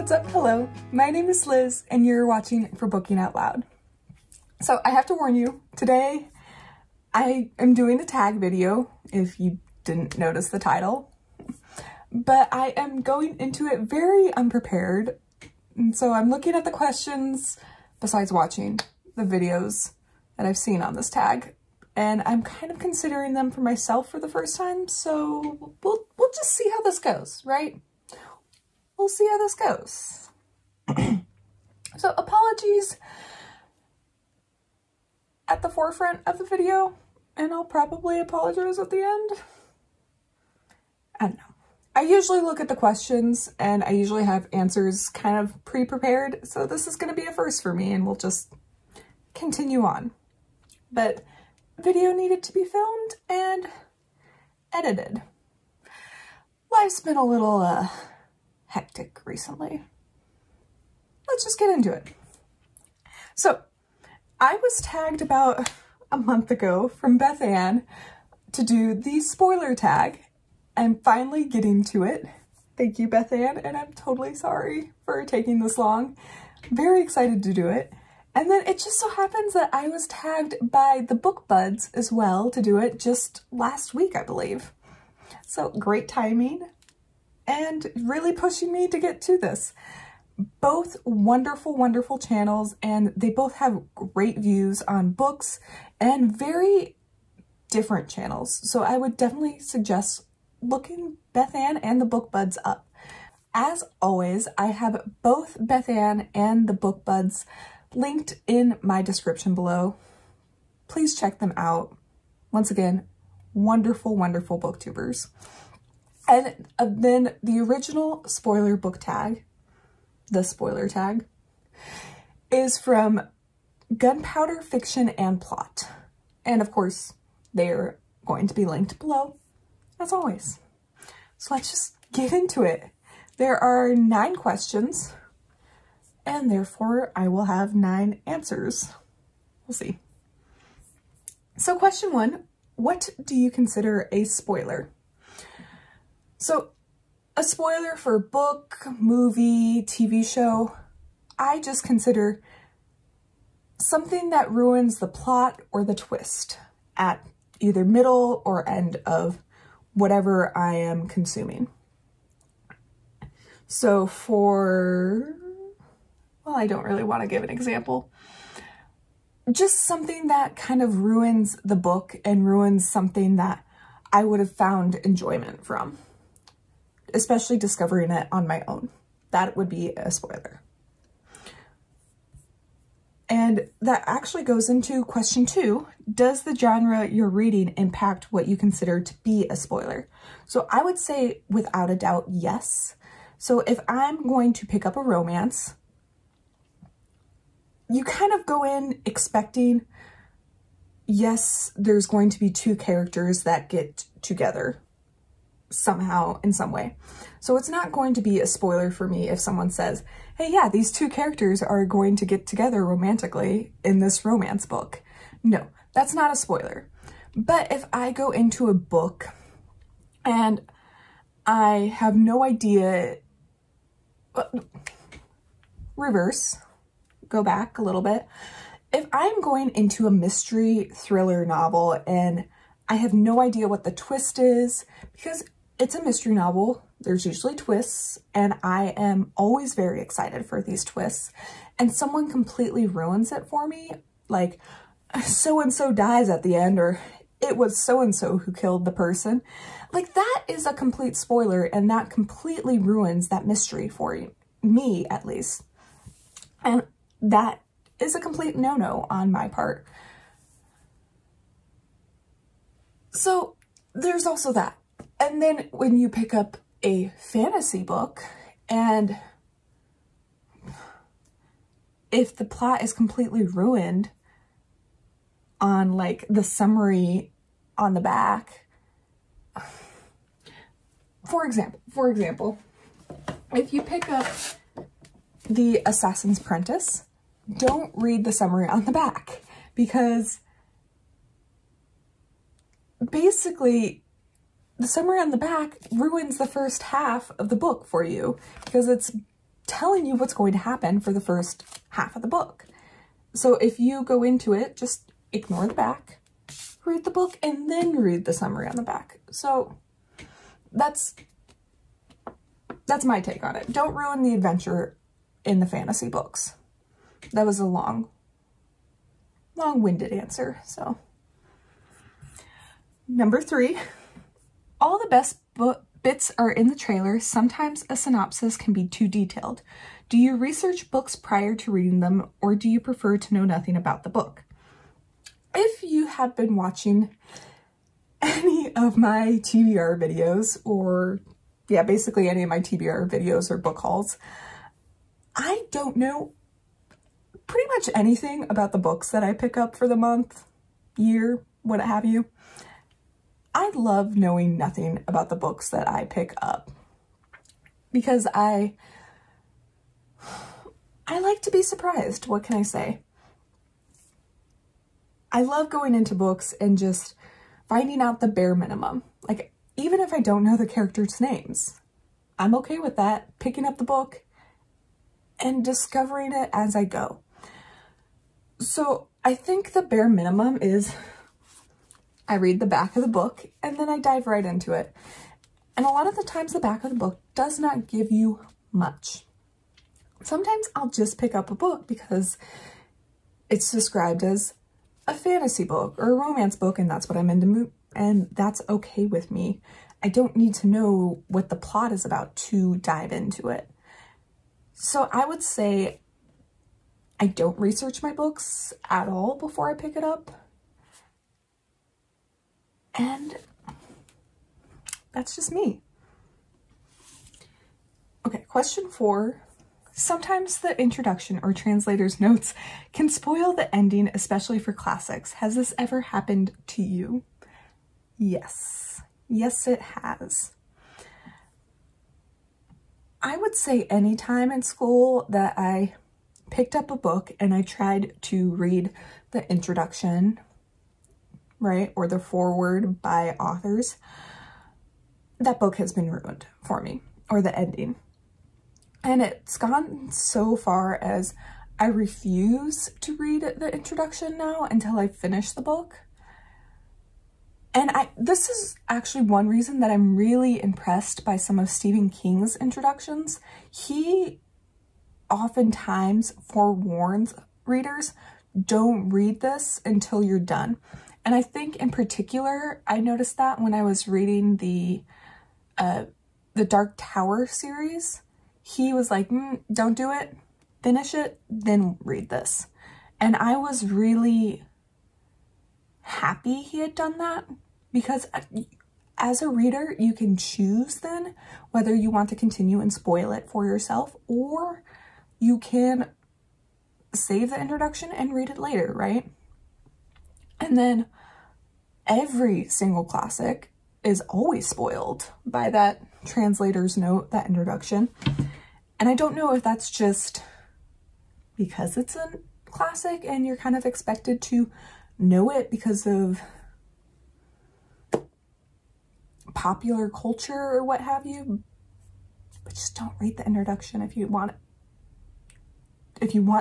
What's up? Hello, my name is Liz and you're watching For Booking Out Loud. So I have to warn you, today I am doing a tag video, if you didn't notice the title, but I am going into it very unprepared. And so I'm looking at the questions besides watching the videos that I've seen on this tag, and I'm kind of considering them for myself for the first time. So we'll just see how this goes, right? We'll see how this goes. So apologies at the forefront of the video, and I'll probably apologize at the end. I don't know. I usually look at the questions and I usually have answers kind of pre-prepared, so this is going to be a first for me and we'll just continue on. But video needed to be filmed and edited. Life's been a little hectic recently. Let's just get into it. So I was tagged about a month ago from Bethanne to do the spoiler tag. I'm finally getting to it. Thank you, Bethanne, and I'm totally sorry for taking this long. Very excited to do it. And then it just so happens that I was tagged by the book buds as well to do it just last week, I believe. So great timing and really pushing me to get to this. Both wonderful, wonderful channels, and they both have great views on books and very different channels. So I would definitely suggest looking Bethanne and the book buds up. As always, I have both Bethanne and the book buds linked in my description below. Please check them out. Once again, wonderful, wonderful booktubers. And then the original spoiler book tag, the spoiler tag, is from Gunpowder, Fiction, and Plot. And of course, they're going to be linked below, as always. So let's just get into it. There are 9 questions, and therefore I will have 9 answers. We'll see. So question 1, what do you consider a spoiler? So a spoiler for a book, movie, TV show, I just consider something that ruins the plot or the twist at either middle or end of whatever I am consuming. So well, I don't really want to give an example. Just something that kind of ruins the book and ruins something that I would have found enjoyment from, especially discovering it on my own. That would be a spoiler. And that actually goes into question 2. Does the genre you're reading impact what you consider to be a spoiler? So I would say without a doubt, yes. So if I'm going to pick up a romance, you kind of go in expecting, yes, there's going to be 2 characters that get together somehow in some way. So it's not going to be a spoiler for me if someone says, hey, yeah, these 2 characters are going to get together romantically in this romance book. No, that's not a spoiler. But if I go into a book and I have no idea, reverse, go back a little bit. If I'm going into a mystery thriller novel and I have no idea what the twist is, because it's a mystery novel, there's usually twists, and I am always very excited for these twists, and someone completely ruins it for me, like so-and-so dies at the end, or it was so-and-so who killed the person. Like, that is a complete spoiler, and that completely ruins that mystery for me, at least. And that is a complete no-no on my part. So there's also that. And then when you pick up a fantasy book, and if the plot is completely ruined on like the summary on the back, for example, if you pick up The Assassin's Apprentice, don't read the summary on the back, because basically the summary on the back ruins the first half of the book for you, because it's telling you what's going to happen for the first half of the book. So if you go into it, just ignore the back, read the book, and then read the summary on the back. So that's my take on it. Don't ruin the adventure in the fantasy books. That was a long-winded answer, so. Number 3, all the best bits are in the trailer. Sometimes a synopsis can be too detailed. Do you research books prior to reading them, or do you prefer to know nothing about the book? If you have been watching any of my TBR videos, or yeah, basically any of my TBR videos or book hauls, I don't know pretty much anything about the books that I pick up for the month, year, what have you. I love knowing nothing about the books that I pick up because I like to be surprised. What can I say? I love going into books and just finding out the bare minimum. Like, even if I don't know the characters' names, I'm okay with that. Picking up the book and discovering it as I go. So I think the bare minimum is I read the back of the book and then I dive right into it. And a lot of the times the back of the book does not give you much. Sometimes I'll just pick up a book because it's described as a fantasy book or a romance book, and that's what I'm into, and that's okay with me. I don't need to know what the plot is about to dive into it. So I would say I don't research my books at all before I pick it up. And that's just me. Okay, question 4. Sometimes the introduction or translator's notes can spoil the ending, especially for classics. Has this ever happened to you? Yes. Yes, it has. I would say any time in school that I picked up a book and I tried to read the introduction, right, or the foreword by authors, that book has been ruined for me, or the ending. And it's gone so far as I refuse to read the introduction now until I finish the book. And this is actually one reason that I'm really impressed by some of Stephen King's introductions. He oftentimes forewarns readers, don't read this until you're done. And I think in particular, I noticed that when I was reading the Dark Tower series. He was like, don't do it, finish it, then read this. And I was really happy he had done that, because as a reader, you can choose then whether you want to continue and spoil it for yourself, or you can save the introduction and read it later, right? And then every single classic is always spoiled by that translator's note, that introduction. And I don't know if that's just because it's a classic and you're kind of expected to know it because of popular culture or what have you, but just don't read the introduction if you want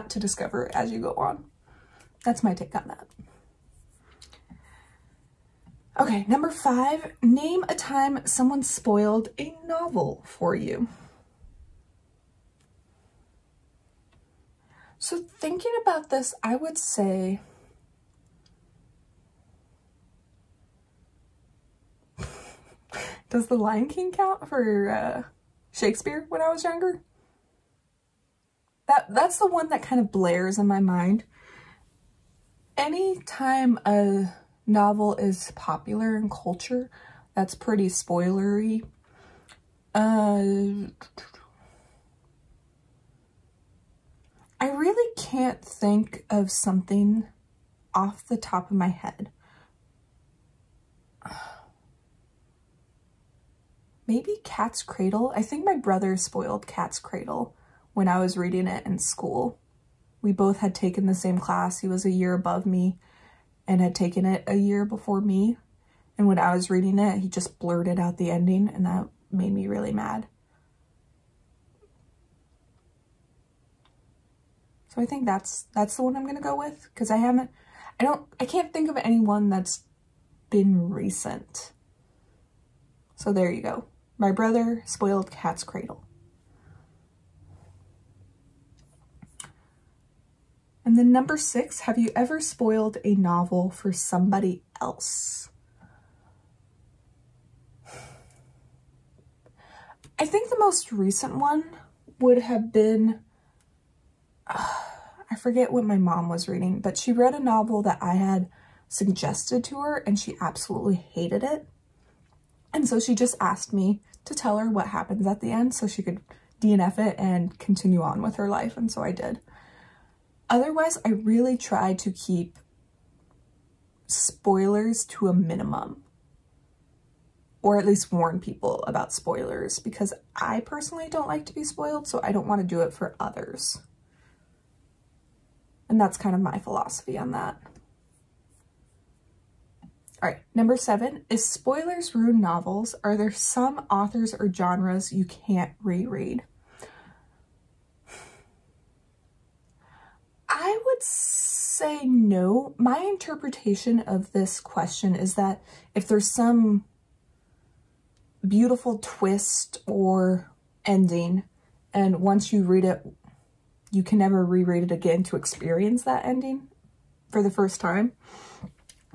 to discover it as you go on. That's my take on that. Okay, number 5, name a time someone spoiled a novel for you. So thinking about this, I would say does The Lion King count for Shakespeare when I was younger? That's the one that kind of blares in my mind. Anytime a novel is popular in culture, that's pretty spoilery. I really can't think of something off the top of my head. Maybe Cat's Cradle. I think my brother spoiled Cat's Cradle when I was reading it in school. We both had taken the same class. He was a year above me and had taken it a year before me. And when I was reading it, he just blurted out the ending, and that made me really mad. So I think that's the one I'm gonna go with, because I can't think of anyone that's been recent. So there you go. My Brother, Spoiled Cat's Cradle. And then number 6, have you ever spoiled a novel for somebody else? I think the most recent one would have been, I forget what my mom was reading, but she read a novel that I had suggested to her and she absolutely hated it. And so she just asked me to tell her what happens at the end so she could DNF it and continue on with her life, and so I did. Otherwise, I really try to keep spoilers to a minimum, or at least warn people about spoilers, because I personally don't like to be spoiled, so I don't want to do it for others. And that's kind of my philosophy on that. All right, number 7, is spoilers ruin novels? Are there some authors or genres you can't reread? I would say no. My interpretation of this question is that if there's some beautiful twist or ending, and once you read it, you can never reread it again to experience that ending for the first time.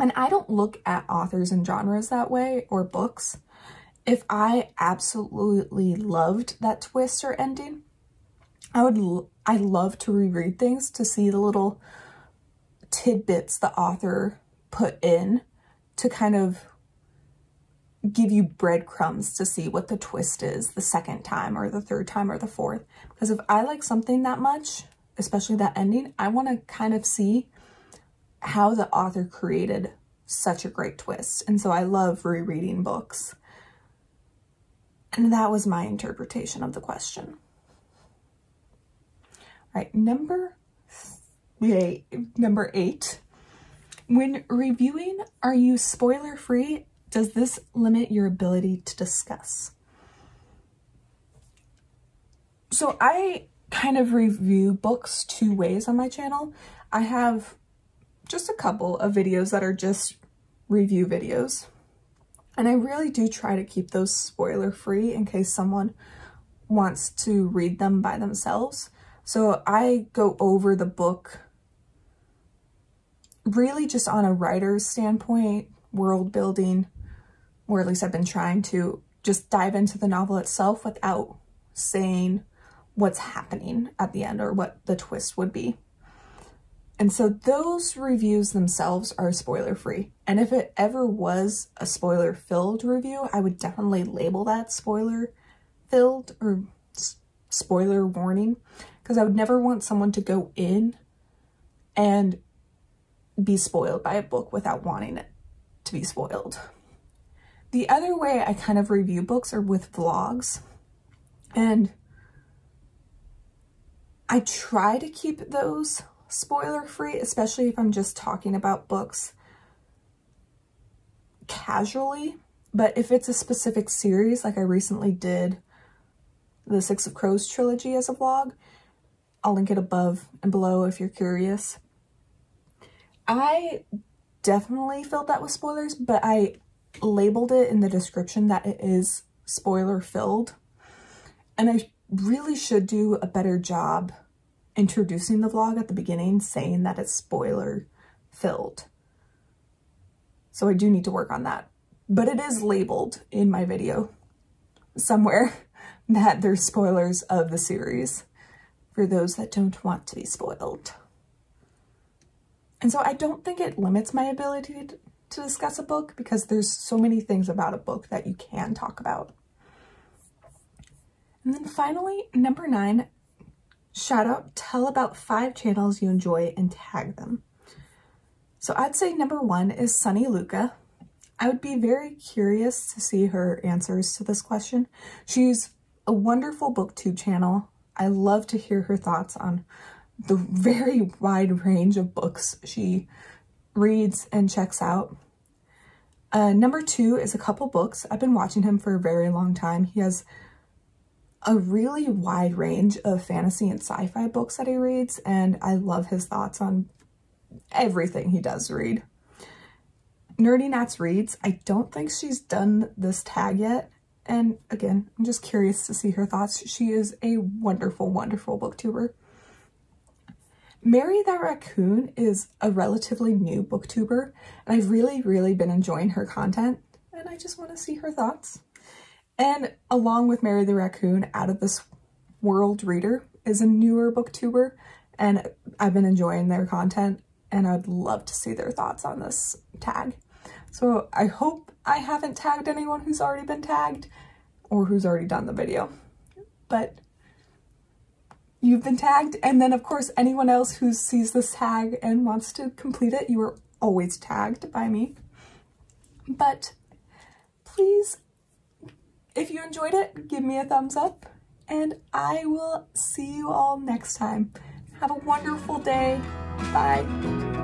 And I don't look at authors and genres that way, or books. If I absolutely loved that twist or ending, I love to reread things to see the little tidbits the author put in to kind of give you breadcrumbs to see what the twist is the second time or the third time or the fourth. Because if I like something that much, especially that ending, I want to kind of see how the author created such a great twist. And so I love rereading books. And that was my interpretation of the question. All right, number 8. When reviewing, are you spoiler-free? Does this limit your ability to discuss? So I kind of review books 2 ways on my channel. I have just a couple of videos that are just review videos. And I really do try to keep those spoiler-free in case someone wants to read them by themselves. So I go over the book really just on a writer's standpoint, world building, or at least I've been trying to just dive into the novel itself without saying what's happening at the end or what the twist would be. And so those reviews themselves are spoiler-free. And if it ever was a spoiler-filled review, I would definitely label that spoiler-filled or spoiler warning, because I would never want someone to go in and be spoiled by a book without wanting it to be spoiled. The other way I kind of review books are with vlogs, and I try to keep those spoiler-free, especially if I'm just talking about books casually. But if it's a specific series, like I recently did the Six of Crows trilogy as a vlog, I'll link it above and below if you're curious. I definitely filled that with spoilers, but I labeled it in the description that it is spoiler-filled. And I really should do a better job introducing the vlog at the beginning, saying that it's spoiler-filled. So I do need to work on that. But it is labeled in my video somewhere that there's spoilers of the series for those that don't want to be spoiled. And so I don't think it limits my ability to discuss a book, because there's so many things about a book that you can talk about. And then finally, number 9, shout out, tell about 5 channels you enjoy and tag them. So I'd say number 1 is Sunny Luca. I would be very curious to see her answers to this question. She's a wonderful booktube channel. I love to hear her thoughts on the very wide range of books she reads and checks out. Number 2 is A Couple Books. I've been watching him for a very long time. He has a really wide range of fantasy and sci-fi books that he reads, and I love his thoughts on everything he does read. Nerdy Nats Reads, I don't think she's done this tag yet, and again, I'm just curious to see her thoughts. She is a wonderful, wonderful booktuber. Mary the Raccoon is a relatively new booktuber, and I've really been enjoying her content, and I just want to see her thoughts. And along with Mary the Raccoon, Out of This World Reader is a newer booktuber, and I've been enjoying their content, and I'd love to see their thoughts on this tag. So I hope I haven't tagged anyone who's already been tagged or who's already done the video, but you've been tagged. And then of course, anyone else who sees this tag and wants to complete it, you are always tagged by me. But please, if you enjoyed it, give me a thumbs up, and I will see you all next time. Have a wonderful day. Bye.